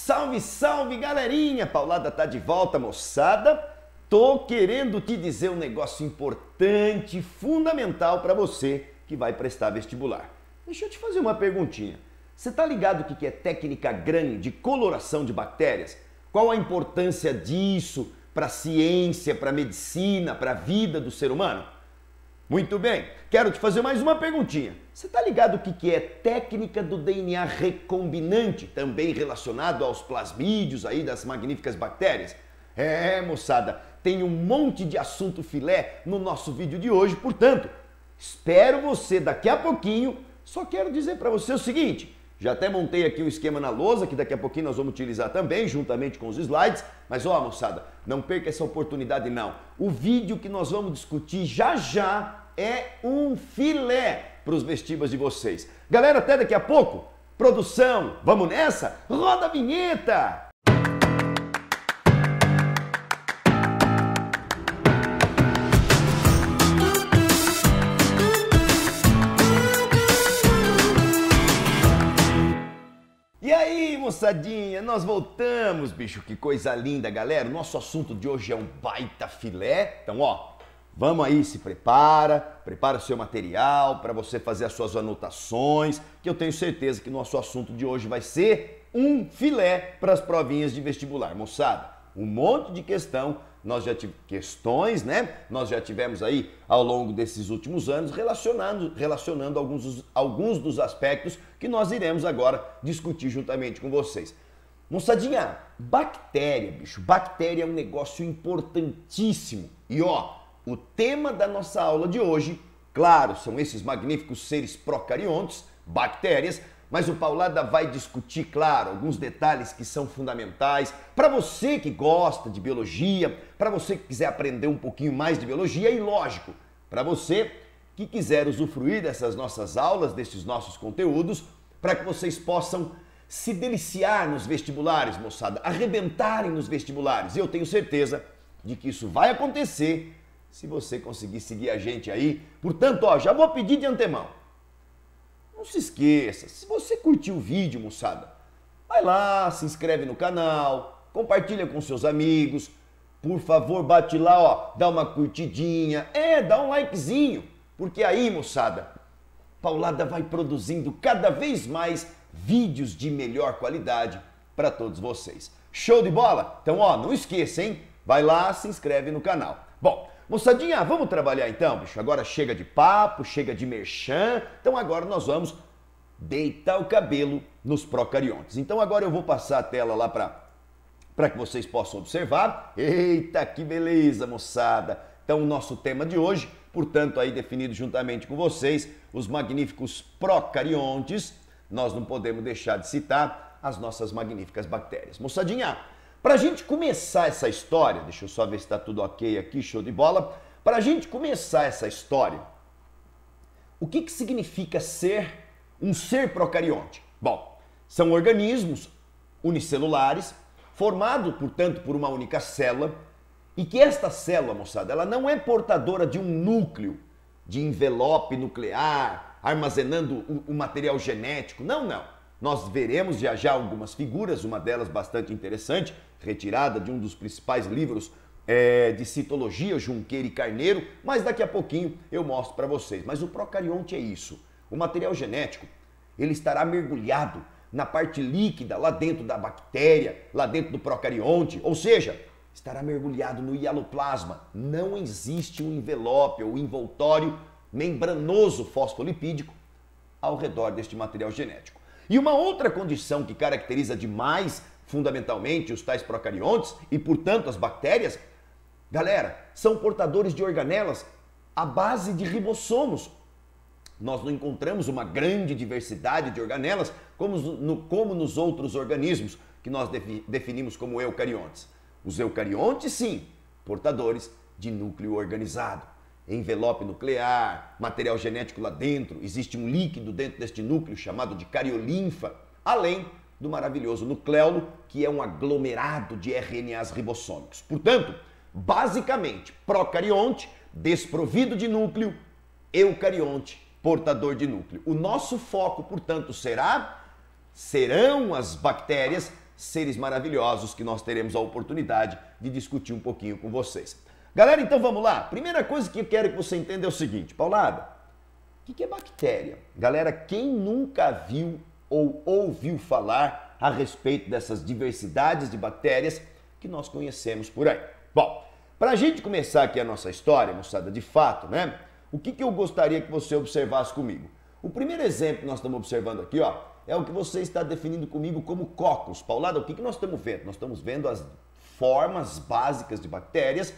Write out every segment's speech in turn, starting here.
Salve, salve, galerinha! Paulada tá de volta, moçada. Tô querendo te dizer um negócio importante, fundamental para você que vai prestar vestibular. Deixa eu te fazer uma perguntinha. Você tá ligado o que é técnica GRAN de coloração de bactérias? Qual a importância disso para a ciência, para a medicina, para a vida do ser humano? Muito bem, quero te fazer mais uma perguntinha. Você tá ligado o que é técnica do DNA recombinante, também relacionado aos plasmídios aí das magníficas bactérias? Moçada, tem um monte de assunto filé no nosso vídeo de hoje, portanto, espero você daqui a pouquinho. Só quero dizer para você o seguinte, já até montei aqui um esquema na lousa que daqui a pouquinho nós vamos utilizar também, juntamente com os slides, mas ó, moçada, não perca essa oportunidade não. O vídeo que nós vamos discutir já já é um filé para os vestibas de vocês. Galera, até daqui a pouco. Produção, vamos nessa? Roda a vinheta! E aí, moçadinha, nós voltamos, bicho, que coisa linda, galera. O nosso assunto de hoje é um baita filé. Então, ó, vamos aí, se prepara o seu material para você fazer as suas anotações, que eu tenho certeza que nosso assunto de hoje vai ser um filé para as provinhas de vestibular, moçada. Um monte de questões, nós já tivemos aí ao longo desses últimos anos relacionando alguns dos aspectos que nós iremos agora discutir juntamente com vocês. Moçadinha, bactéria, bicho, bactéria é um negócio importantíssimo. E ó, o tema da nossa aula de hoje, claro, são esses magníficos seres procariontes, bactérias, mas o Paulada vai discutir, claro, alguns detalhes que são fundamentais para você que gosta de biologia, para você que quiser aprender um pouquinho mais de biologia e, lógico, para você que quiser usufruir dessas nossas aulas, desses nossos conteúdos, para que vocês possam se deliciar nos vestibulares, moçada, arrebentarem nos vestibulares. E eu tenho certeza de que isso vai acontecer se você conseguir seguir a gente aí. Portanto, ó, já vou pedir de antemão. Não se esqueça, se você curtiu o vídeo, moçada, vai lá, se inscreve no canal, compartilha com seus amigos, por favor, bate lá, ó, dá uma curtidinha, dá um likezinho, porque aí, moçada, Paulada vai produzindo cada vez mais vídeos de melhor qualidade para todos vocês. Show de bola? Então, ó, não esqueça, hein? Vai lá, se inscreve no canal. Bom, moçadinha, vamos trabalhar então, bicho? Agora chega de papo, chega de merchan. Então agora nós vamos deitar o cabelo nos procariontes. Então agora eu vou passar a tela lá para que vocês possam observar. Eita, que beleza, moçada! Então o nosso tema de hoje, portanto aí definido juntamente com vocês, os magníficos procariontes. Nós não podemos deixar de citar as nossas magníficas bactérias. Moçadinha, para a gente começar essa história, deixa eu só ver se está tudo ok aqui, show de bola. Para a gente começar essa história, o que significa ser um ser procarionte? Bom, são organismos unicelulares, formados, portanto, por uma única célula, e que esta célula, moçada, ela não é portadora de um núcleo, de envelope nuclear, armazenando o material genético. Não, não. Nós veremos já já algumas figuras, uma delas bastante interessante, retirada de um dos principais livros de citologia, Junqueira e Carneiro, mas daqui a pouquinho eu mostro para vocês. Mas o procarionte é isso. O material genético, ele estará mergulhado na parte líquida, lá dentro da bactéria, lá dentro do procarionte, ou seja, estará mergulhado no hialoplasma. Não existe um envelope ou envoltório membranoso fosfolipídico ao redor deste material genético. E uma outra condição que caracteriza demais, fundamentalmente, os tais procariontes e, portanto, as bactérias, galera, são portadores de organelas à base de ribossomos. Nós não encontramos uma grande diversidade de organelas como nos outros organismos que nós definimos como eucariontes. Os eucariontes, sim, portadores de núcleo organizado. Envelope nuclear, material genético lá dentro, existe um líquido dentro deste núcleo chamado de cariolinfa, além do maravilhoso nucleolo, que é um aglomerado de RNAs ribossômicos. Portanto, basicamente, procarionte, desprovido de núcleo, eucarionte, portador de núcleo. O nosso foco, portanto, serão as bactérias seres maravilhosos que nós teremos a oportunidade de discutir um pouquinho com vocês. Galera, então vamos lá. Primeira coisa que eu quero que você entenda é o seguinte, Paulada, o que é bactéria? Galera, quem nunca viu ou ouviu falar a respeito dessas diversidades de bactérias que nós conhecemos por aí? Bom, para a gente começar aqui a nossa história, moçada, de fato, né? O que eu gostaria que você observasse comigo? O primeiro exemplo que nós estamos observando aqui, ó, é o que você está definindo comigo como cocos. Paulada, o que nós estamos vendo? Nós estamos vendo as formas básicas de bactérias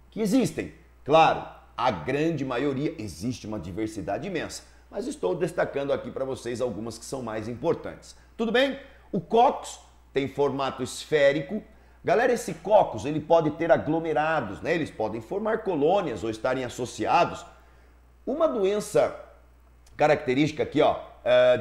que existem. Claro, a grande maioria, existe uma diversidade imensa, mas estou destacando aqui para vocês algumas que são mais importantes. Tudo bem? O cocos tem formato esférico. Galera, esse cocos, ele pode ter aglomerados, né? Eles podem formar colônias ou estarem associados. Uma doença característica aqui, ó,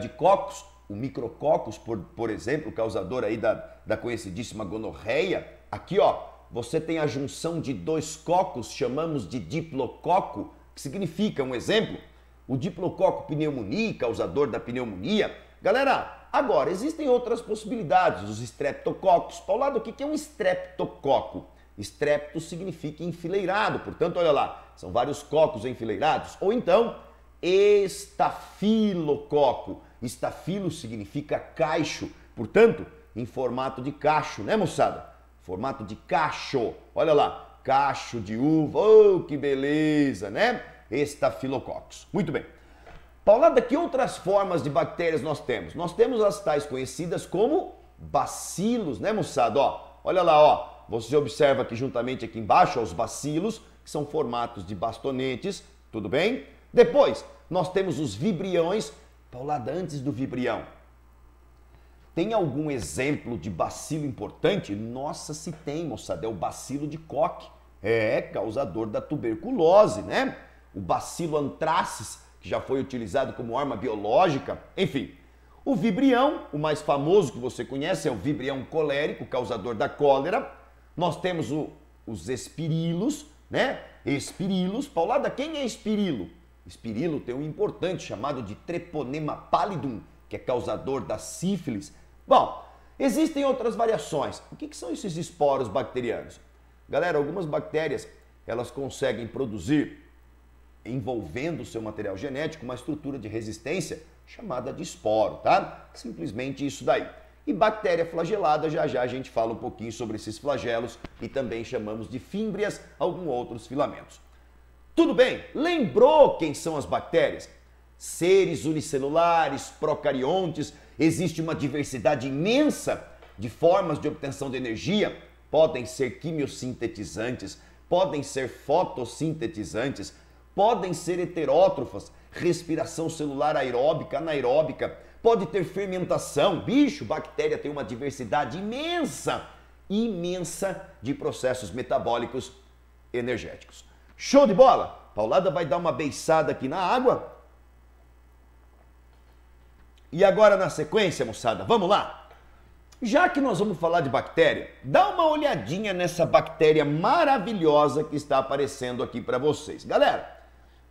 de cocos, o micrococcus, por exemplo, causador aí da conhecidíssima gonorreia, aqui, ó, você tem a junção de dois cocos, chamamos de diplococo, que significa, um exemplo, o diplococo pneumoniae, causador da pneumonia. Galera, agora, existem outras possibilidades, os streptococcus. Paulado, o que é um streptococo? Strepto significa enfileirado, portanto, olha lá, são vários cocos enfileirados. Ou então, estafilococo. Estafilo significa cacho, portanto, em formato de cacho, né, moçada? Formato de cacho. Olha lá, cacho de uva, oh, que beleza, né? Estafilococcus. Muito bem. Paulada, que outras formas de bactérias nós temos? Nós temos as tais conhecidas como bacilos, né, moçada? Ó, olha lá, ó. Você observa aqui juntamente aqui embaixo, ó, os bacilos, que são formatos de bastonetes, tudo bem? Depois, nós temos os vibriões. Paulada, antes do vibrião, tem algum exemplo de bacilo importante? Nossa, se tem, moçada, é o bacilo de Koch, causador da tuberculose, né? O bacilo anthracis, que já foi utilizado como arma biológica, enfim. O vibrião, o mais famoso que você conhece, é o vibrião colérico, causador da cólera. Nós temos os espirilos, né? Espirilos, Paulada, quem é espirilo? Espirilo tem um importante chamado de Treponema pallidum, que é causador da sífilis. Bom, existem outras variações. O que são esses esporos bacterianos? Galera, algumas bactérias, elas conseguem produzir, envolvendo o seu material genético, uma estrutura de resistência chamada de esporo, tá? Simplesmente isso daí. E bactéria flagelada, já já a gente fala um pouquinho sobre esses flagelos e também chamamos de fímbrias, alguns outros filamentos. Tudo bem? Lembrou quem são as bactérias? Seres unicelulares, procariontes, existe uma diversidade imensa de formas de obtenção de energia, podem ser quimiosintetizantes, podem ser fotossintetizantes, podem ser heterótrofas, respiração celular aeróbica, anaeróbica, pode ter fermentação. Bicho, bactéria tem uma diversidade imensa, imensa de processos metabólicos energéticos. Show de bola? Paulada vai dar uma beiçada aqui na água. E agora na sequência, moçada, vamos lá? Já que nós vamos falar de bactéria, dá uma olhadinha nessa bactéria maravilhosa que está aparecendo aqui para vocês. Galera,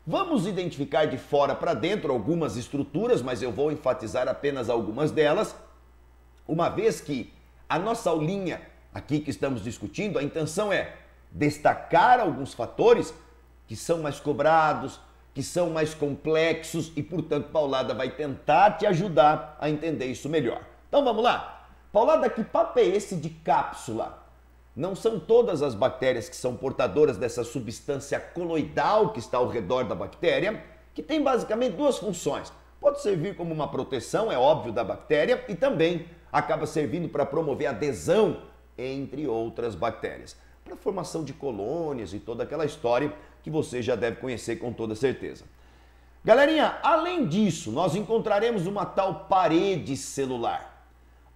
vamos identificar de fora para dentro algumas estruturas, mas eu vou enfatizar apenas algumas delas, uma vez que a nossa aulinha aqui que estamos discutindo, a intenção é destacar alguns fatores que são mais cobrados, que são mais complexos e, portanto, Paulada vai tentar te ajudar a entender isso melhor. Então vamos lá. Paulada, que papo é esse de cápsula? Não são todas as bactérias que são portadoras dessa substância coloidal que está ao redor da bactéria, que tem basicamente duas funções. Pode servir como uma proteção, é óbvio, da bactéria e também acaba servindo para promover adesão entre outras bactérias, para a formação de colônias e toda aquela história que você já deve conhecer com toda certeza. Galerinha, além disso, nós encontraremos uma tal parede celular.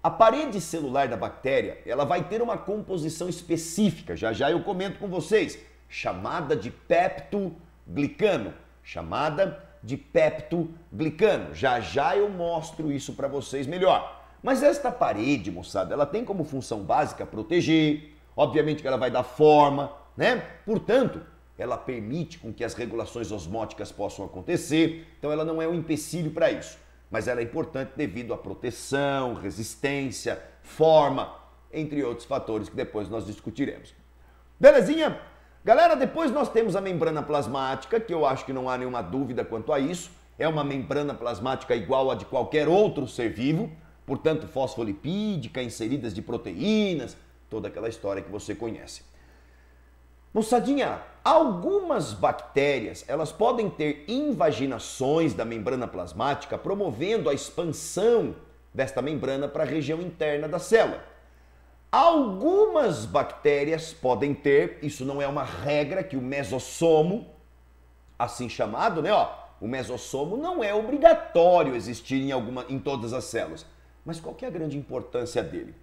A parede celular da bactéria, ela vai ter uma composição específica, já já eu comento com vocês, chamada de peptoglicano, já já eu mostro isso para vocês melhor. Mas esta parede, moçada, ela tem como função básica proteger, obviamente que ela vai dar forma, né? Portanto, ela permite com que as regulações osmóticas possam acontecer, então ela não é um empecilho para isso. mas ela é importante devido à proteção, resistência, forma, entre outros fatores que depois nós discutiremos. Belezinha? Galera, depois nós temos a membrana plasmática, que eu acho que não há nenhuma dúvida quanto a isso. É uma membrana plasmática igual a de qualquer outro ser vivo, portanto fosfolipídica, inseridas de proteínas, toda aquela história que você conhece. Moçadinha, algumas bactérias, elas podem ter invaginações da membrana plasmática, promovendo a expansão desta membrana para a região interna da célula. Algumas bactérias podem ter, isso não é uma regra, que o mesossomo, assim chamado, né, o mesossomo não é obrigatório existir em todas as células. Mas qual que é a grande importância dele?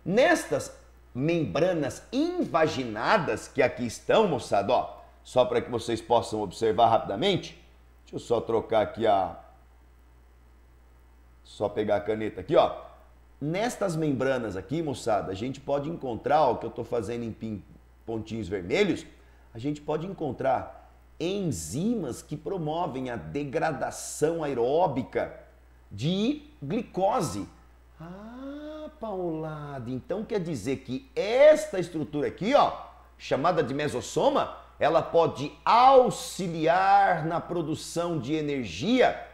Nestas membranas invaginadas que aqui estão, moçada, só para que vocês possam observar rapidamente, deixa eu só trocar aqui só pegar a caneta aqui, Nestas membranas aqui, moçada, a gente pode encontrar, o que eu estou fazendo em pontinhos vermelhos, a gente pode encontrar enzimas que promovem a degradação aeróbica de glicose. Ah, Paulada, então quer dizer que esta estrutura aqui, chamada de mesossoma, ela pode auxiliar na produção de energia?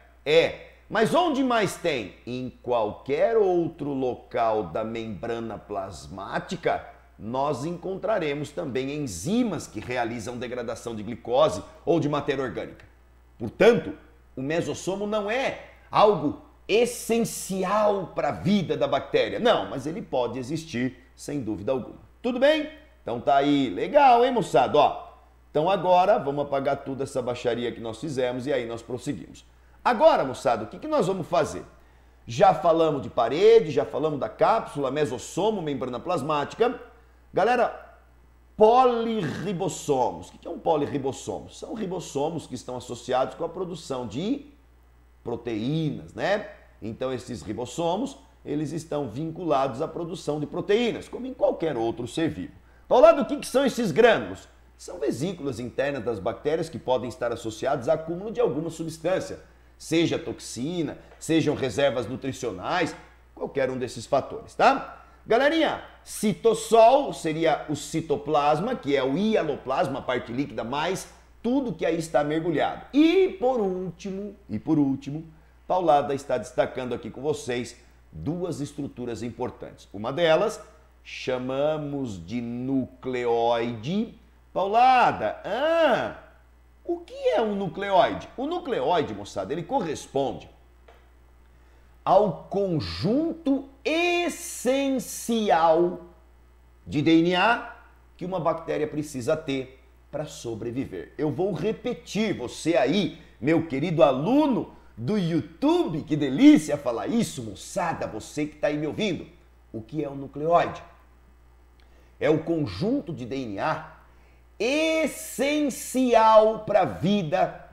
Mas onde mais tem? Em qualquer outro local da membrana plasmática, nós encontraremos também enzimas que realizam degradação de glicose ou de matéria orgânica. Portanto, o mesossomo não é algo essencial para a vida da bactéria. Não, mas ele pode existir sem dúvida alguma. Tudo bem? Então tá aí. Legal, hein, moçada? Então agora vamos apagar toda essa baixaria que nós fizemos e aí nós prosseguimos. Agora, moçada, o que nós vamos fazer? Já falamos de parede, já falamos da cápsula, mesossomo, membrana plasmática. Galera, polirribossomos. O que é um polirribossomo? São ribossomos que estão associados com a produção de proteínas, né? Então, esses ribossomos, eles estão vinculados à produção de proteínas, como em qualquer outro ser vivo. Ao lado, o que são esses grânulos? São vesículas internas das bactérias que podem estar associadas a acúmulo de alguma substância, seja toxina, sejam reservas nutricionais, qualquer um desses fatores, tá? Galerinha, citossol seria o citoplasma, que é o hialoplasma, a parte líquida, mais tudo que aí está mergulhado. E por último, Paulada está destacando aqui com vocês duas estruturas importantes. Uma delas chamamos de nucleoide. Paulada, o que é um nucleoide? O nucleoide, moçada, ele corresponde ao conjunto essencial de DNA que uma bactéria precisa ter para sobreviver. Eu vou repetir, você aí, meu querido aluno do YouTube, que delícia falar isso, moçada, você que está aí me ouvindo. O que é um nucleoide? É o conjunto de DNA essencial para a vida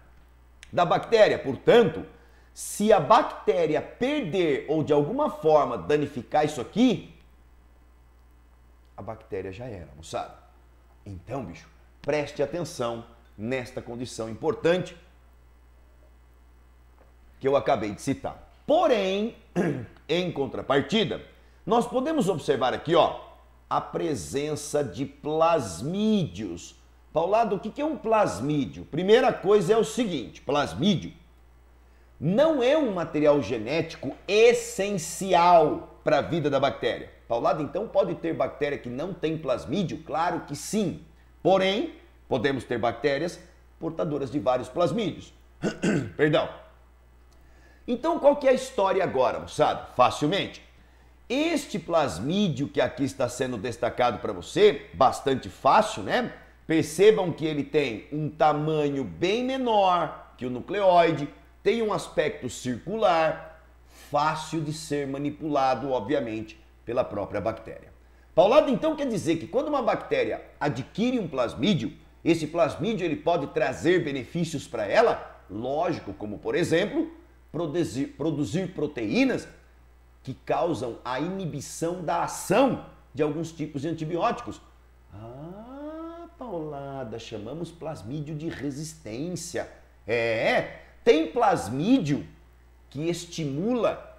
da bactéria. Portanto, se a bactéria perder ou de alguma forma danificar isso aqui, a bactéria já era, moçada. Então, bicho, preste atenção nesta condição importante que eu acabei de citar. Porém, em contrapartida, nós podemos observar aqui, a presença de plasmídios. Paulado, o que é um plasmídio? Primeira coisa é o seguinte, plasmídio não é um material genético essencial para a vida da bactéria. Paulado, então pode ter bactéria que não tem plasmídio? Claro que sim. Porém, podemos ter bactérias portadoras de vários plasmídios. Perdão. Então, qual que é a história agora, moçada? Facilmente. Este plasmídio que aqui está sendo destacado para você, bastante fácil, né? Percebam que ele tem um tamanho bem menor que o nucleoide, tem um aspecto circular, fácil de ser manipulado, obviamente, pela própria bactéria. Paulado, então, quer dizer que quando uma bactéria adquire um plasmídio, esse plasmídio ele pode trazer benefícios para ela? Lógico, como por exemplo, produzir proteínas que causam a inibição da ação de alguns tipos de antibióticos. Ah, Paulada, chamamos plasmídio de resistência. Tem plasmídio que estimula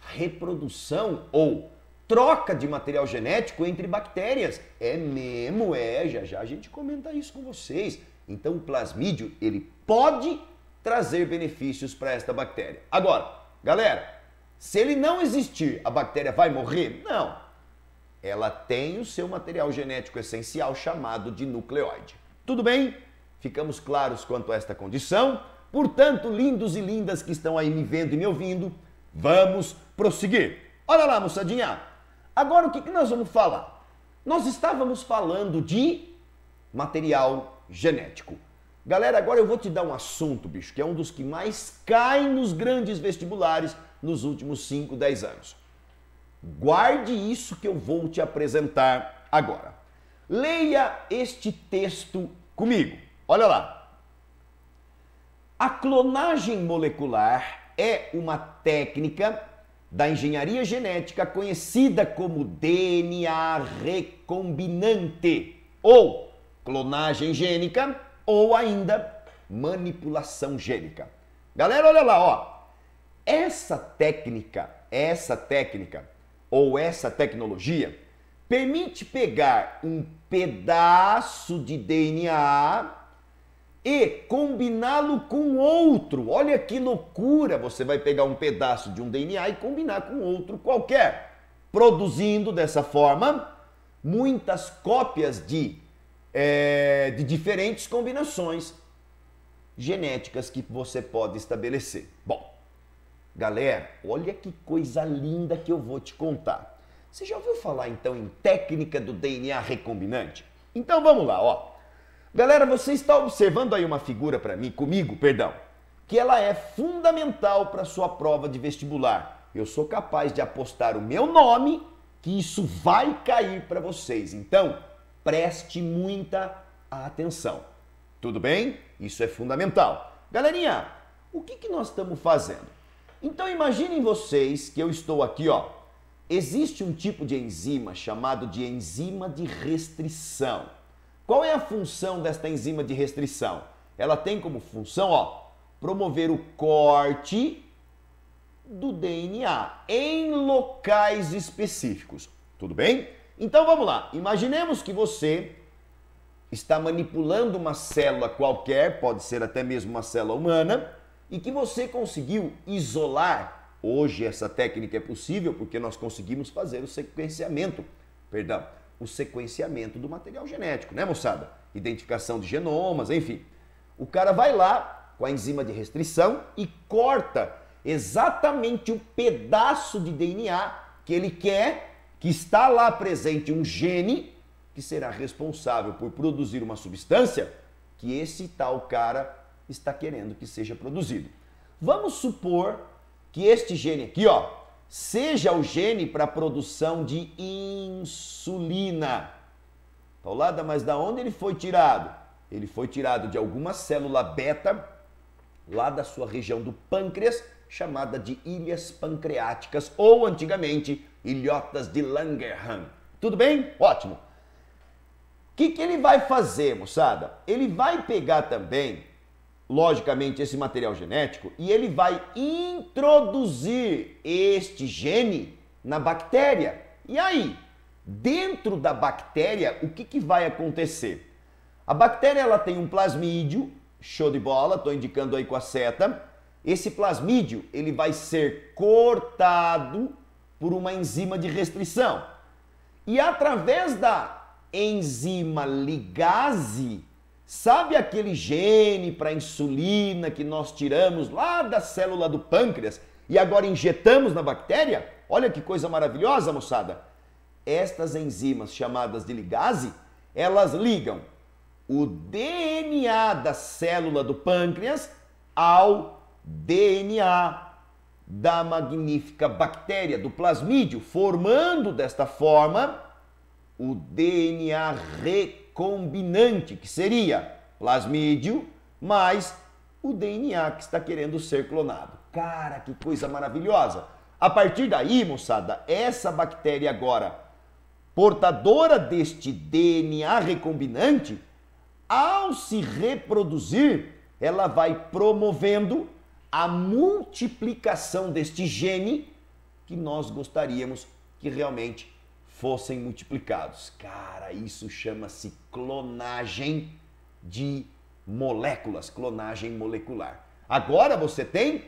reprodução ou troca de material genético entre bactérias. É mesmo, já a gente comenta isso com vocês. Então o plasmídio, ele pode trazer benefícios para esta bactéria. Agora, galera, se ele não existir, a bactéria vai morrer? Não. Ela tem o seu material genético essencial chamado de nucleóide. Tudo bem? Ficamos claros quanto a esta condição? Portanto, lindos e lindas que estão aí me vendo e me ouvindo, vamos prosseguir. Olha lá, moçadinha. Agora o que nós vamos falar? Nós estávamos falando de material genético. Galera, agora eu vou te dar um assunto, bicho, que é um dos que mais cai nos grandes vestibulares nos últimos 5, 10 anos. Guarde isso que eu vou te apresentar agora. Leia este texto comigo. Olha lá. A clonagem molecular é uma técnica da engenharia genética conhecida como DNA recombinante, ou clonagem gênica, ou ainda manipulação gênica. Galera, olha lá, ó. Essa técnica ou essa tecnologia permite pegar um pedaço de DNA e combiná-lo com outro. Olha que loucura! Você vai pegar um pedaço de um DNA e combinar com outro qualquer, produzindo dessa forma muitas cópias de diferentes combinações genéticas que você pode estabelecer. Bom, galera, olha que coisa linda que eu vou te contar. Você já ouviu falar então em técnica do DNA recombinante? Então vamos lá, ó. Galera, você está observando aí uma figura comigo, que ela é fundamental para sua prova de vestibular. Eu sou capaz de apostar o meu nome que isso vai cair para vocês. Então, preste muita atenção. Tudo bem? Isso é fundamental. Galerinha, o que nós estamos fazendo? Então imaginem vocês que eu estou aqui, ó. Existe um tipo de enzima chamado de enzima de restrição. Qual é a função desta enzima de restrição? Ela tem como função, ó, promover o corte do DNA em locais específicos. Tudo bem? Então vamos lá. Imaginemos que você está manipulando uma célula qualquer, pode ser até mesmo uma célula humana, e que você conseguiu isolar. Hoje essa técnica é possível porque nós conseguimos fazer o sequenciamento do material genético, né, moçada? Identificação de genomas, enfim. O cara vai lá com a enzima de restrição e corta exatamente o pedaço de DNA que ele quer, que está lá presente um gene que será responsável por produzir uma substância que esse tal cara está querendo que seja produzido. Vamos supor que este gene aqui, ó, seja o gene para a produção de insulina. Paulada, mas da onde ele foi tirado? Ele foi tirado de alguma célula beta, lá da sua região do pâncreas, chamada de ilhas pancreáticas, ou antigamente, ilhotas de Langerhans. Tudo bem? Ótimo. O que ele vai fazer, moçada? Ele vai pegar também, logicamente, esse material genético e ele vai introduzir este gene na bactéria. E aí, dentro da bactéria, o que vai acontecer? A bactéria ela tem um plasmídio, show de bola, estou indicando aí com a seta. Esse plasmídio ele vai ser cortado por uma enzima de restrição. E através da enzima ligase, sabe aquele gene para insulina que nós tiramos lá da célula do pâncreas e agora injetamos na bactéria? Olha que coisa maravilhosa, moçada. Estas enzimas chamadas de ligase, elas ligam o DNA da célula do pâncreas ao DNA da magnífica bactéria, do plasmídio, formando desta forma o DNA recombinante, que seria plasmídio mais o DNA que está querendo ser clonado. Cara, que coisa maravilhosa! A partir daí, moçada, essa bactéria agora, portadora deste DNA recombinante, ao se reproduzir, ela vai promovendo a multiplicação deste gene que nós gostaríamos que realmente fossem multiplicados. Cara, isso chama-se clonagem de moléculas, clonagem molecular. Agora você tem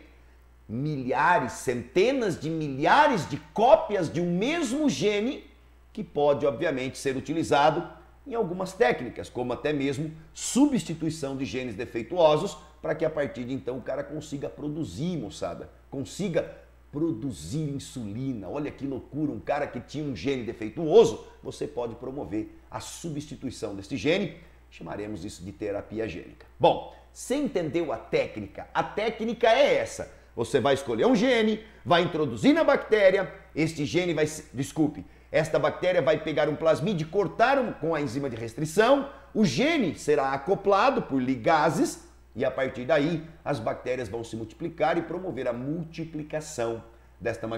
milhares, centenas de milhares de cópias de um mesmo gene que pode, obviamente, ser utilizado em algumas técnicas, como até mesmo substituição de genes defeituosos, para que a partir de então o cara consiga produzir, moçada, consiga produzir insulina. Olha que loucura, um cara que tinha um gene defeituoso, você pode promover a substituição desse gene, chamaremos isso de terapia gênica. Bom, você entendeu a técnica? A técnica é essa. Você vai escolher um gene, vai introduzir na bactéria, este gene vai, esta bactéria vai pegar um plasmídio e cortar com a enzima de restrição, o gene será acoplado por ligases e a partir daí as bactérias vão se multiplicar e promover a multiplicação deste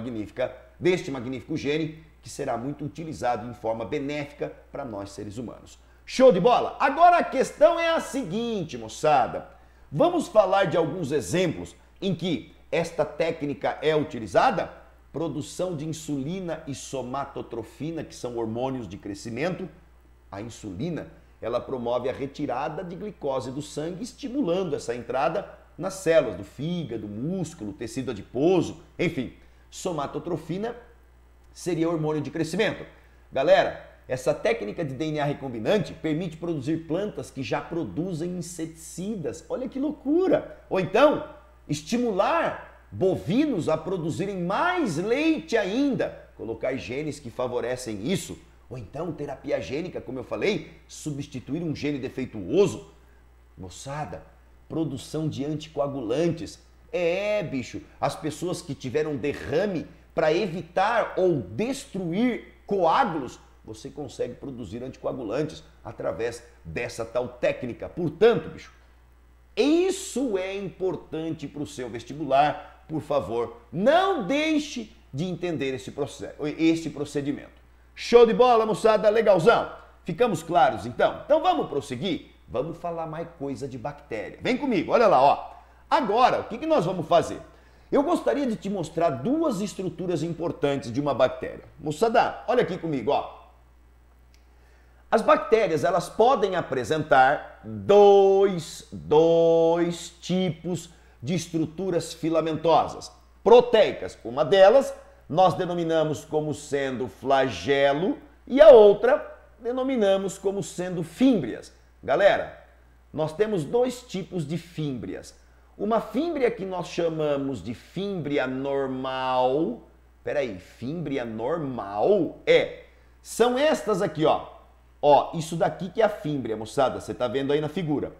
magnífico gene que será muito utilizado em forma benéfica para nós seres humanos. Show de bola? Agora a questão é a seguinte, moçada. Vamos falar de alguns exemplos em que esta técnica é utilizada? Produção de insulina e somatotrofina, que são hormônios de crescimento. A insulina, ela promove a retirada de glicose do sangue, estimulando essa entrada nas células do fígado, músculo, tecido adiposo, enfim. Somatotrofina seria hormônio de crescimento. Galera, essa técnica de DNA recombinante permite produzir plantas que já produzem inseticidas. Olha que loucura! Ou então, estimular bovinos a produzirem mais leite ainda, colocar genes que favorecem isso. Ou então, terapia gênica, como eu falei, substituir um gene defeituoso. Moçada, produção de anticoagulantes. Bicho, as pessoas que tiveram derrame, para evitar ou destruir coágulos, você consegue produzir anticoagulantes através dessa tal técnica. Portanto, bicho, isso é importante para o seu vestibular. Por favor, não deixe de entender esse procedimento. Show de bola, moçada, legalzão? Ficamos claros então? Então vamos prosseguir? Vamos falar mais coisa de bactéria. Vem comigo, olha lá, ó. Agora, o que nós vamos fazer? Eu gostaria de te mostrar duas estruturas importantes de uma bactéria. Moçada, olha aqui comigo, ó. As bactérias, elas podem apresentar dois tipos de estruturas filamentosas. Proteicas, uma delas nós denominamos como sendo flagelo e a outra denominamos como sendo fímbrias. Galera, nós temos dois tipos de fímbrias. Uma fímbria que nós chamamos de fímbria normal. Peraí, fímbria normal são estas aqui, ó. Ó, isso daqui que é a fímbria, moçada, você tá vendo aí na figura.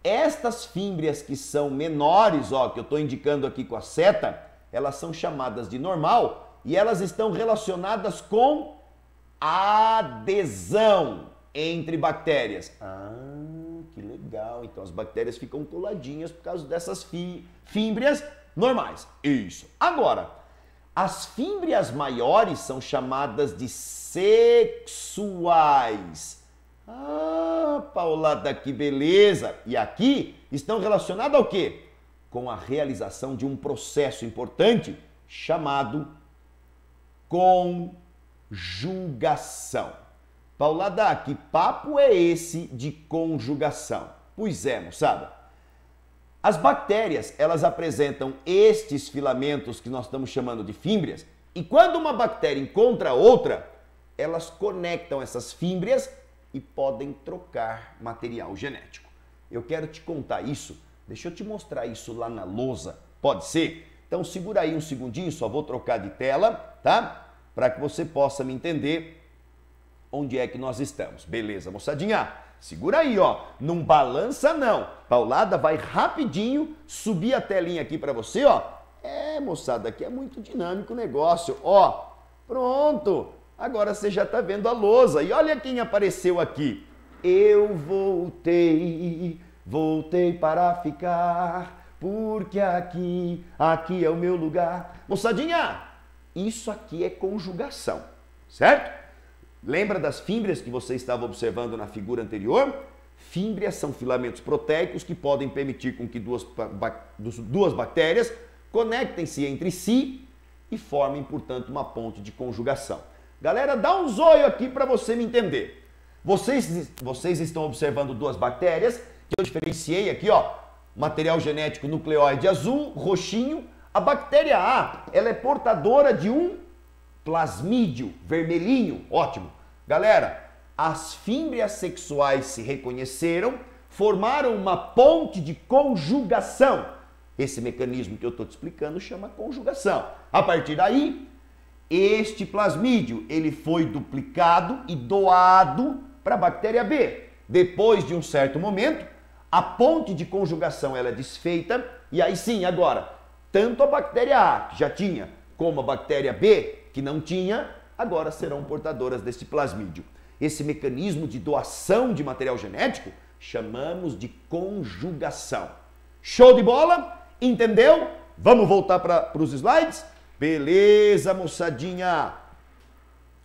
Estas fímbrias que são menores, ó, que eu tô indicando aqui com a seta, elas são chamadas de normal e elas estão relacionadas com adesão entre bactérias. Que legal. Então as bactérias ficam coladinhas por causa dessas fímbrias normais. Isso. Agora, as fímbrias maiores são chamadas de sexuais. Paulada, que beleza! E aqui estão relacionadas ao quê? Com a realização de um processo importante chamado conjugação. Paulada, que papo é esse de conjugação? Pois é, moçada. As bactérias, elas apresentam estes filamentos que nós estamos chamando de fímbrias, e quando uma bactéria encontra outra, elas conectam essas fímbrias e podem trocar material genético. Eu quero te contar isso, deixa eu te mostrar isso lá na lousa, pode ser? Então segura aí um segundinho, só vou trocar de tela, tá? Para que você possa me entender onde é que nós estamos. Beleza, moçadinha? Segura aí, ó. Não balança, não. Paulada, vai rapidinho subir a telinha aqui para você, ó. Moçada, aqui é muito dinâmico o negócio. Ó, pronto. Agora você já tá vendo a lousa. E olha quem apareceu aqui. Eu voltei para ficar, porque aqui é o meu lugar. Moçadinha, isso aqui é conjugação, certo? Lembra das fímbrias que você estava observando na figura anterior? Fímbrias são filamentos proteicos que podem permitir com que duas bactérias conectem-se entre si e formem, portanto, uma ponte de conjugação. Galera, dá um zóio aqui para você me entender. Vocês estão observando duas bactérias que eu diferenciei aqui, ó, material genético nucleóide azul, roxinho. A bactéria A, ela é portadora de um plasmídio vermelhinho, ótimo. Galera, as fímbrias sexuais se reconheceram, formaram uma ponte de conjugação. Esse mecanismo que eu estou te explicando chama conjugação. A partir daí, este plasmídio ele foi duplicado e doado para a bactéria B. Depois de um certo momento, a ponte de conjugação ela é desfeita e aí sim, agora, tanto a bactéria A, que já tinha, como a bactéria B, que não tinha, agora serão portadoras deste plasmídio. Esse mecanismo de doação de material genético chamamos de conjugação. Show de bola? Entendeu? Vamos voltar para os slides? Beleza, moçadinha?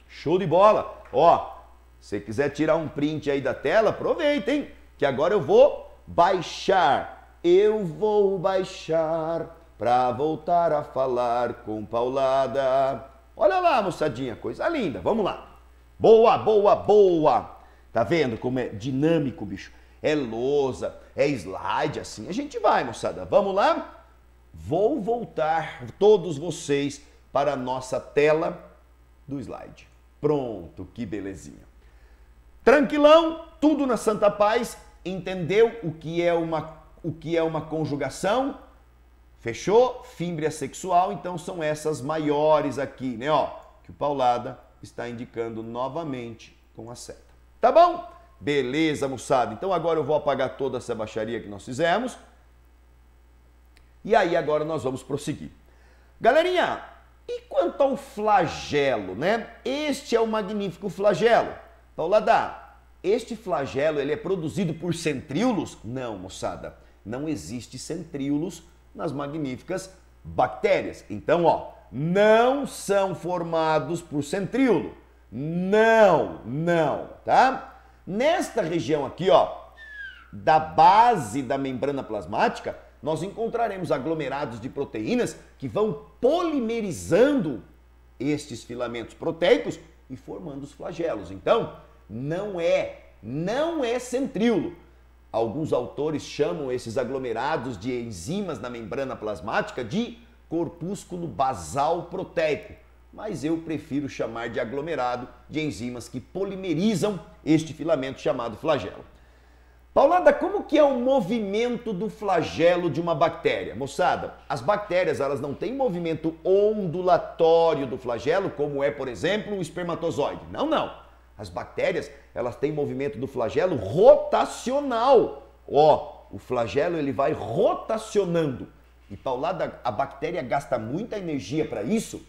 Show de bola. Ó, se quiser tirar um print aí da tela, aproveita, hein? Que agora eu vou baixar. Eu vou baixar para voltar a falar com Paulada. Olha lá, moçadinha, coisa linda. Vamos lá. Boa, boa, boa. Tá vendo como é dinâmico, bicho? É lousa, é slide, assim a gente vai, moçada. Vamos lá? Vou voltar todos vocês para a nossa tela do slide. Pronto, que belezinha. Tranquilão, tudo na santa paz. Entendeu o que é uma conjugação? Fechou? Fímbria sexual, então são essas maiores aqui, né? Ó, que o Paulada está indicando novamente com a seta. Tá bom? Beleza, moçada. Então agora eu vou apagar toda essa baixaria que nós fizemos. E aí agora nós vamos prosseguir. Galerinha, e quanto ao flagelo, né? Este é o magnífico flagelo. Paulada, este flagelo ele é produzido por centríolos? Não, moçada. Não existe centríolos nas magníficas bactérias. Então, ó, não são formados por centríolo. Não, tá? Nesta região aqui, ó, da base da membrana plasmática, nós encontraremos aglomerados de proteínas que vão polimerizando estes filamentos proteicos e formando os flagelos. Então, não é centríolo. Alguns autores chamam esses aglomerados de enzimas na membrana plasmática de corpúsculo basal proteico, mas eu prefiro chamar de aglomerado de enzimas que polimerizam este filamento chamado flagelo. Paulada, como que é o movimento do flagelo de uma bactéria? Moçada, as bactérias elas não têm movimento ondulatório do flagelo, como é, por exemplo, o espermatozoide. Não. As bactérias, elas têm movimento do flagelo rotacional. Ó, o flagelo ele vai rotacionando. E Paulada, a bactéria gasta muita energia para isso.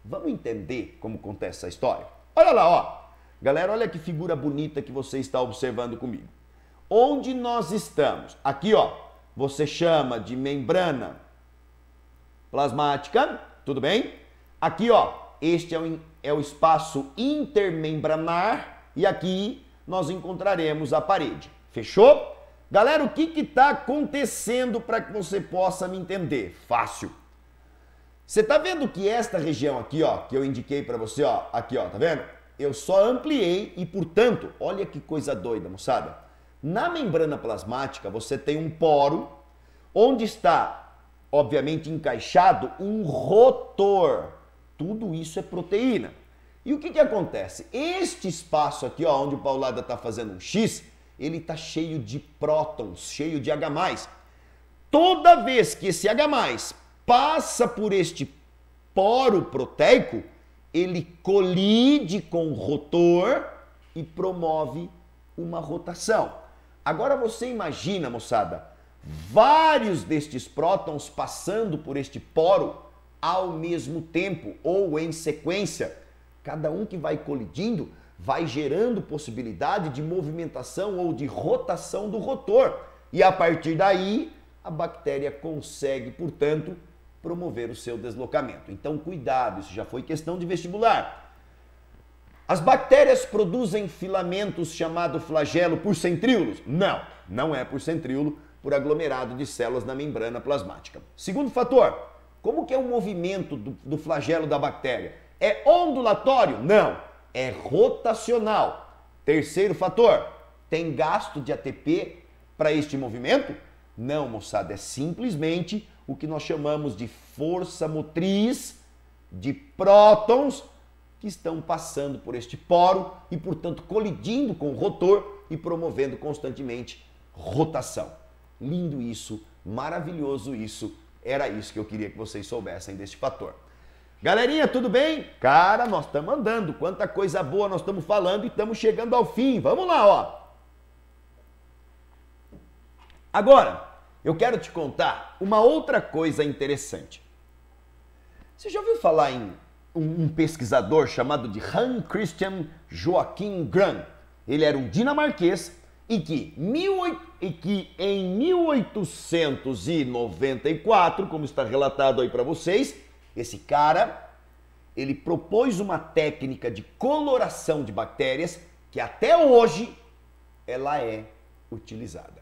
Vamos entender como acontece essa história? Olha lá, ó. Galera, olha que figura bonita que você está observando comigo. Onde nós estamos? Aqui, ó, você chama de membrana plasmática, tudo bem? Aqui, ó, este é o espaço intermembranar e aqui nós encontraremos a parede. Fechou? Galera, o que está acontecendo para que você possa me entender? Fácil. Você está vendo que esta região aqui, ó, que eu indiquei para você, ó, aqui, ó, tá vendo? Eu só ampliei e, portanto, olha que coisa doida, moçada. Na membrana plasmática, você tem um poro onde está, obviamente, encaixado um rotor. Tudo isso é proteína. E o que acontece? Este espaço aqui, ó, onde o Paulada está fazendo um X, ele está cheio de prótons, cheio de H+. Toda vez que esse H+ passa por este poro proteico, ele colide com o rotor e promove uma rotação. Agora você imagina, moçada, vários destes prótons passando por este poro ao mesmo tempo ou em sequência. Cada um que vai colidindo vai gerando possibilidade de movimentação ou de rotação do rotor. E a partir daí, a bactéria consegue, portanto, promover o seu deslocamento. Então, cuidado, isso já foi questão de vestibular. As bactérias produzem filamentos chamado flagelo por centríolos? Não, não é por centríolo, por aglomerado de células na membrana plasmática. Segundo fator, como que é o movimento do flagelo da bactéria? É ondulatório? Não, é rotacional. Terceiro fator, tem gasto de ATP para este movimento? Não, moçada, é simplesmente o que nós chamamos de força motriz de prótons que estão passando por este poro e, portanto, colidindo com o rotor e promovendo constantemente rotação. Lindo isso, maravilhoso isso, era isso que eu queria que vocês soubessem deste fator. Galerinha, tudo bem? Cara, nós estamos andando, quanta coisa boa nós estamos falando e estamos chegando ao fim. Vamos lá, ó. Agora, eu quero te contar uma outra coisa interessante. Você já ouviu falar em um pesquisador chamado de Hans Christian Joachim Gram? Ele era um dinamarquês e que em 1894, como está relatado aí para vocês, esse cara, ele propôs uma técnica de coloração de bactérias que até hoje ela é utilizada.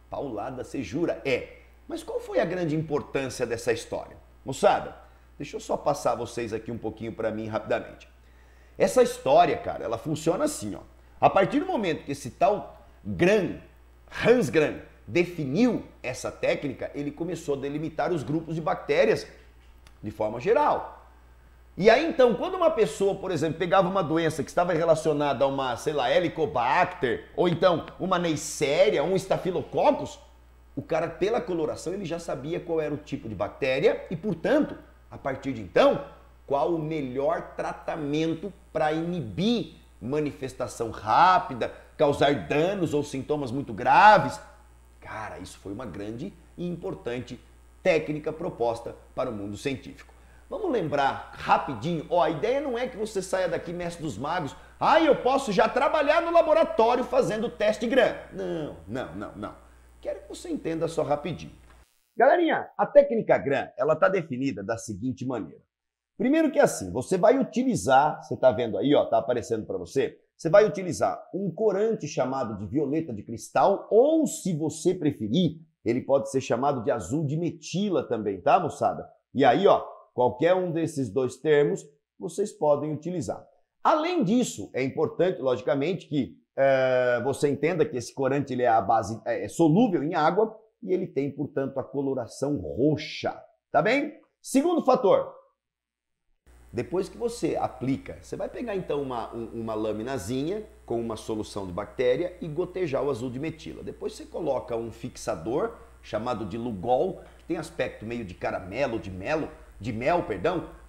Paulada, você jura? É. Mas qual foi a grande importância dessa história? Moçada, deixa eu só passar vocês aqui um pouquinho para mim rapidamente. Essa história, cara, ela funciona assim, ó. A partir do momento que esse tal Hans Gram, definiu essa técnica, ele começou a delimitar os grupos de bactérias de forma geral. E aí então, quando uma pessoa, por exemplo, pegava uma doença que estava relacionada a uma, sei lá, Helicobacter, ou então uma Neisseria, um Staphylococcus, o cara, pela coloração, ele já sabia qual era o tipo de bactéria e, portanto, a partir de então, qual o melhor tratamento para inibir manifestação rápida, causar danos ou sintomas muito graves. Cara, isso foi uma grande e importante técnica proposta para o mundo científico. Vamos lembrar rapidinho, ó, a ideia não é que você saia daqui mestre dos magos, eu posso já trabalhar no laboratório fazendo teste Gram. Não. Quero que você entenda só rapidinho. Galerinha, a técnica Gram, ela está definida da seguinte maneira. Primeiro que assim, você vai utilizar, você está vendo aí, ó, tá aparecendo para você, você vai utilizar um corante chamado de violeta de cristal, ou se você preferir, ele pode ser chamado de azul de metila também, tá, moçada? E aí, ó, qualquer um desses dois termos, vocês podem utilizar. Além disso, é importante, logicamente, que você entenda que esse corante ele é solúvel em água e ele tem, portanto, a coloração roxa, tá bem? Segundo fator, depois que você aplica, você vai pegar então uma laminazinha com uma solução de bactéria e gotejar o azul de metila. Depois você coloca um fixador chamado de Lugol, que tem aspecto meio de caramelo, de mel,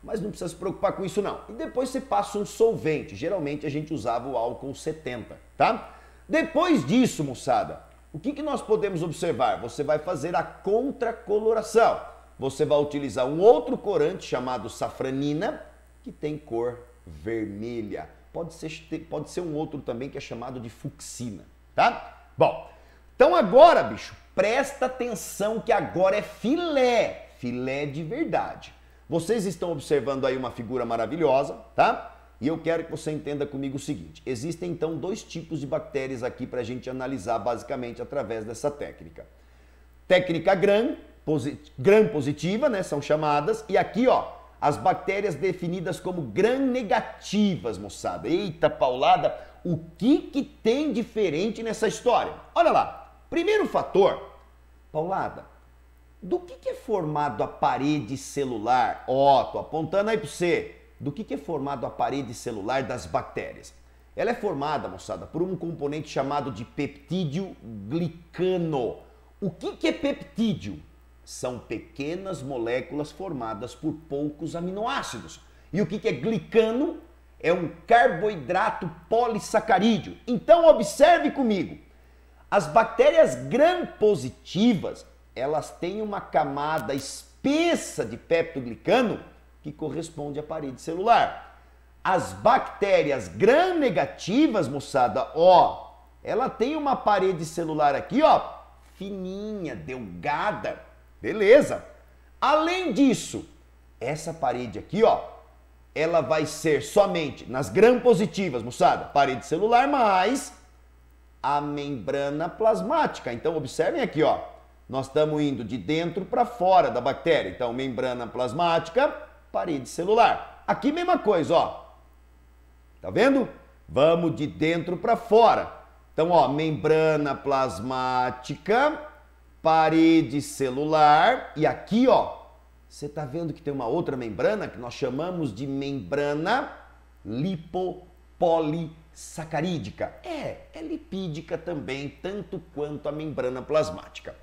mas não precisa se preocupar com isso não. E depois você passa um solvente, geralmente a gente usava o álcool 70, tá? Depois disso, moçada, o que nós podemos observar? Você vai fazer a contracoloração. Você vai utilizar um outro corante chamado safranina, que tem cor vermelha. Pode ser um outro também que é chamado de fucsina, tá? Bom, então agora, bicho, presta atenção que agora é filé, filé de verdade. Vocês estão observando aí uma figura maravilhosa, tá? E eu quero que você entenda comigo o seguinte, existem então dois tipos de bactérias aqui para a gente analisar basicamente através dessa técnica. Técnica Gram positiva, né, são chamadas, e aqui, ó, as bactérias definidas como Gram negativas, moçada. Eita, paulada, o que tem diferente nessa história? Olha lá, primeiro fator, paulada, do que é formado a parede celular? Ó, tô apontando aí para você. Do que é formado a parede celular das bactérias? Ela é formada, moçada, por um componente chamado de peptídeo glicano. O que é peptídeo? São pequenas moléculas formadas por poucos aminoácidos. E o que é glicano? É um carboidrato polissacarídeo. Então observe comigo. As bactérias gram-positivas, elas têm uma camada espessa de peptoglicano que corresponde à parede celular. As bactérias gram-negativas, moçada, ó, ela tem uma parede celular aqui, ó, fininha, delgada. Beleza. Além disso, essa parede aqui, ó, ela vai ser somente nas gram-positivas, moçada, parede celular, mais a membrana plasmática. Então, observem aqui, ó. Nós estamos indo de dentro para fora da bactéria. Então, membrana plasmática, parede celular. Aqui, mesma coisa, ó. Tá vendo? Vamos de dentro para fora. Então, ó, membrana plasmática, parede celular. E aqui, ó, você tá vendo que tem uma outra membrana que nós chamamos de membrana lipopolissacarídica. É lipídica também, tanto quanto a membrana plasmática.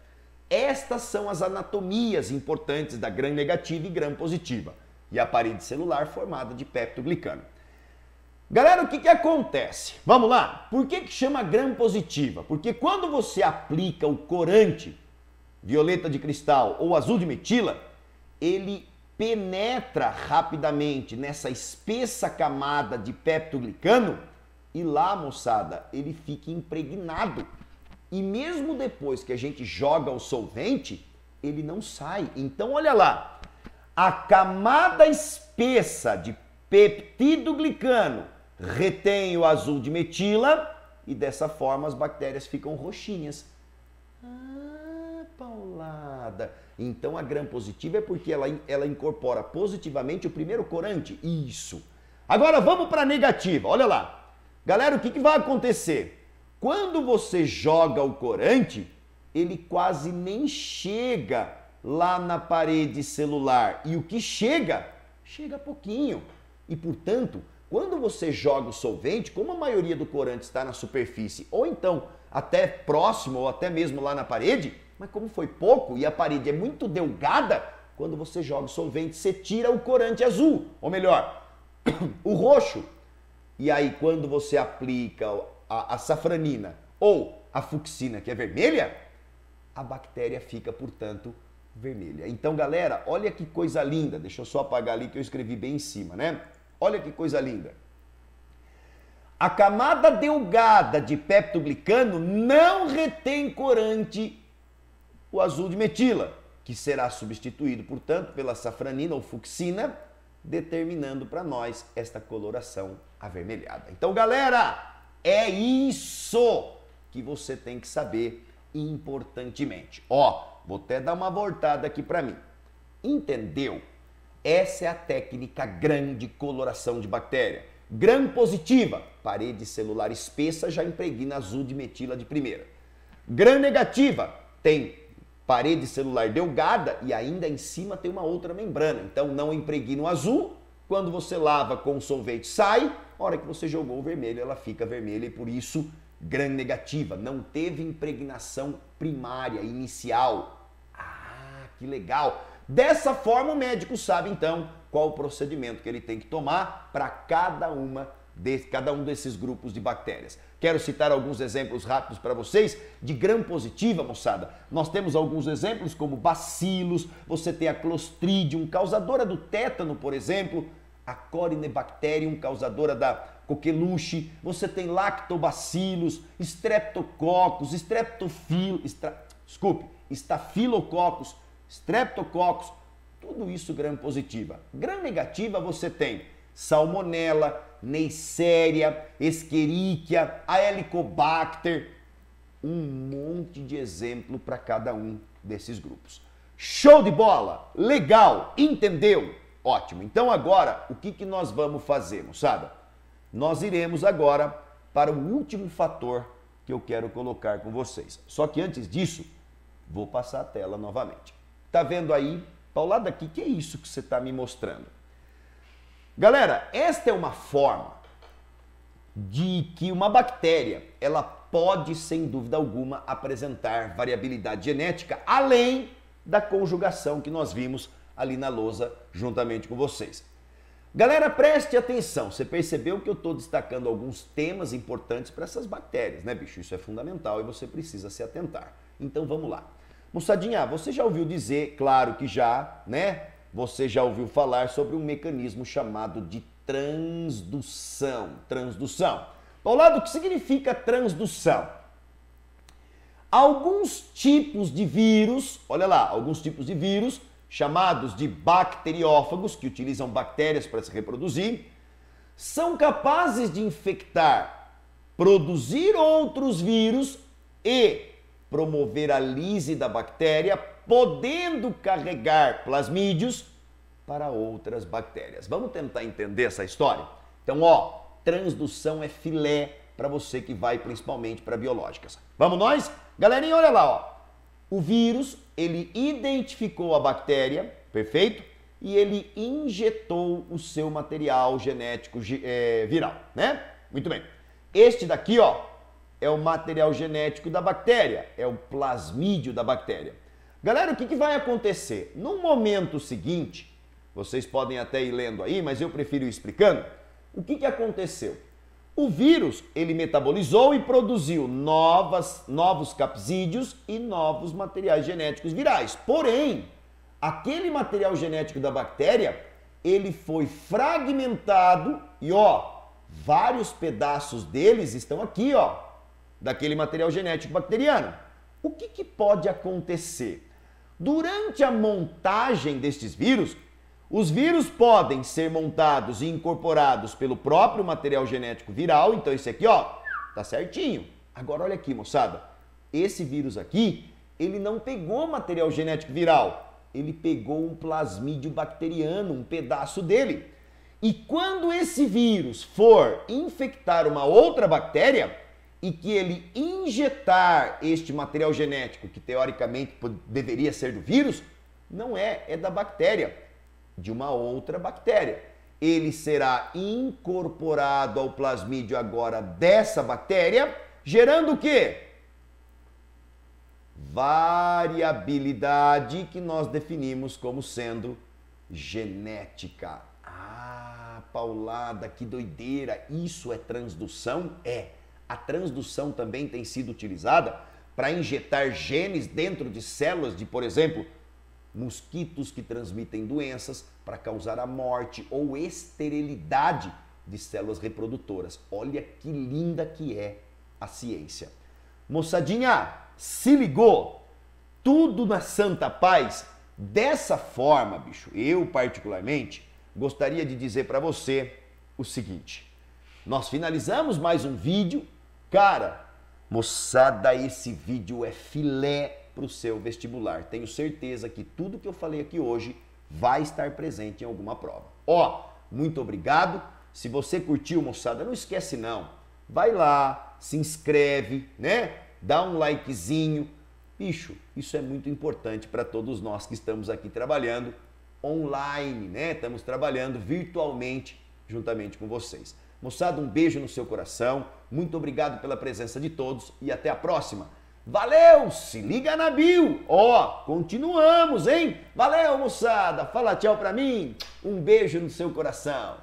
Estas são as anatomias importantes da gram-negativa e gram-positiva. E a parede celular formada de peptoglicano. Galera, o que acontece? Vamos lá. Por que chama gram-positiva? Porque quando você aplica o corante, violeta de cristal ou azul de metila, ele penetra rapidamente nessa espessa camada de peptoglicano e lá, moçada, ele fica impregnado. E mesmo depois que a gente joga o solvente, ele não sai. Então, olha lá, a camada espessa de peptidoglicano retém o azul de metila e dessa forma as bactérias ficam roxinhas. Ah, Paulada! Então a gram-positiva é porque ela incorpora positivamente o primeiro corante. Isso. Agora vamos para a negativa. Olha lá. Galera, o que vai acontecer? Quando você joga o corante, ele quase nem chega lá na parede celular. E o que chega? Chega pouquinho. E, portanto, quando você joga o solvente, como a maioria do corante está na superfície, ou então até próximo, ou até mesmo lá na parede, mas como foi pouco e a parede é muito delgada, quando você joga o solvente, você tira o corante azul, ou melhor, o roxo. E aí, quando você aplica a safranina ou a fucsina, que é vermelha, a bactéria fica, portanto, vermelha. Então, galera, olha que coisa linda. Deixa eu só apagar ali que eu escrevi bem em cima, né? Olha que coisa linda. A camada delgada de peptoglicano não retém corante, o azul de metila, que será substituído, portanto, pela safranina ou fucsina, determinando para nós esta coloração avermelhada. Então, galera, é isso que você tem que saber importantemente. Ó, vou até dar uma voltada aqui para mim. Entendeu? Essa é a técnica grande coloração de bactéria. Gram-positiva, parede celular espessa já impregna azul de metila de primeira. Gram-negativa, tem parede celular delgada e ainda em cima tem uma outra membrana. Então não impregna o azul, quando você lava com o solvente sai, a hora que você jogou o vermelho ela fica vermelha e por isso gram-negativa, não teve impregnação primária, inicial. Ah, que legal! Dessa forma o médico sabe então qual o procedimento que ele tem que tomar para cada um desses grupos de bactérias. Quero citar alguns exemplos rápidos para vocês de gram-positiva, moçada. Nós temos alguns exemplos como bacilos, você tem a Clostridium, causadora do tétano, por exemplo, a Corynebacterium, causadora da coqueluche, você tem lactobacilos, streptococcus, estafilococcus, streptococcus, tudo isso gram-positiva. Gram-negativa você tem salmonella, neisseria, escherichia, a helicobacter, um monte de exemplo para cada um desses grupos. Show de bola? Legal? Entendeu? Ótimo. Então agora, o que nós vamos fazer, moçada? Nós iremos agora para o último fator que eu quero colocar com vocês. Só que antes disso, vou passar a tela novamente. Tá vendo aí? Paulada, aqui, que é isso que você está me mostrando? Galera, esta é uma forma de que uma bactéria, ela pode, sem dúvida alguma, apresentar variabilidade genética, além da conjugação que nós vimos ali na lousa juntamente com vocês. Galera, preste atenção, você percebeu que eu estou destacando alguns temas importantes para essas bactérias, né, bicho? Isso é fundamental e você precisa se atentar. Então vamos lá. Moçadinha, você já ouviu dizer, claro que já, né? Você já ouviu falar sobre um mecanismo chamado de transdução. Transdução. Paulado, o que significa transdução? Alguns tipos de vírus, olha lá, alguns tipos de vírus chamados de bacteriófagos, que utilizam bactérias para se reproduzir, são capazes de infectar, produzir outros vírus e promover a lise da bactéria, podendo carregar plasmídios para outras bactérias. Vamos tentar entender essa história? Então, ó, transdução é filé para você que vai principalmente para biológicas. Vamos nós? Galerinha, olha lá, ó. O vírus, ele identificou a bactéria, perfeito? E ele injetou o seu material genético viral, né? Muito bem. Este daqui, ó, é o material genético da bactéria, é o plasmídio da bactéria. Galera, o que vai acontecer? No momento seguinte, vocês podem até ir lendo aí, mas eu prefiro ir explicando. O que aconteceu? O vírus, ele metabolizou e produziu novos capsídeos e novos materiais genéticos virais. Porém, aquele material genético da bactéria, ele foi fragmentado e, ó, vários pedaços deles estão aqui, ó, daquele material genético bacteriano. O que pode acontecer? Durante a montagem destes vírus, os vírus podem ser montados e incorporados pelo próprio material genético viral. Então esse aqui, ó, tá certinho. Agora olha aqui, moçada. Esse vírus aqui, ele não pegou material genético viral. Ele pegou um plasmídio bacteriano, um pedaço dele. E quando esse vírus for infectar uma outra bactéria e que ele injetar este material genético, que teoricamente deveria ser do vírus, não é da bactéria, de uma outra bactéria. Ele será incorporado ao plasmídio agora dessa bactéria, gerando o quê? Variabilidade, que nós definimos como sendo genética. Ah, paulada, que doideira! Isso é transdução? É. A transdução também tem sido utilizada para injetar genes dentro de células de, por exemplo, mosquitos que transmitem doenças para causar a morte ou esterilidade de células reprodutoras. Olha que linda que é a ciência. Moçadinha, se ligou? Tudo na santa paz? Dessa forma, bicho, eu particularmente gostaria de dizer para você o seguinte. Nós finalizamos mais um vídeo. Cara, moçada, esse vídeo é filé para o seu vestibular. Tenho certeza que tudo que eu falei aqui hoje vai estar presente em alguma prova. Ó, muito obrigado. Se você curtiu, moçada, não esquece não. Vai lá, se inscreve, né? Dá um likezinho. Bicho, isso é muito importante para todos nós que estamos aqui trabalhando online, né? Estamos trabalhando virtualmente juntamente com vocês. Moçada, um beijo no seu coração. Muito obrigado pela presença de todos e até a próxima. Valeu, se liga na bio. Ó, continuamos, hein? Valeu, moçada. Fala tchau pra mim. Um beijo no seu coração.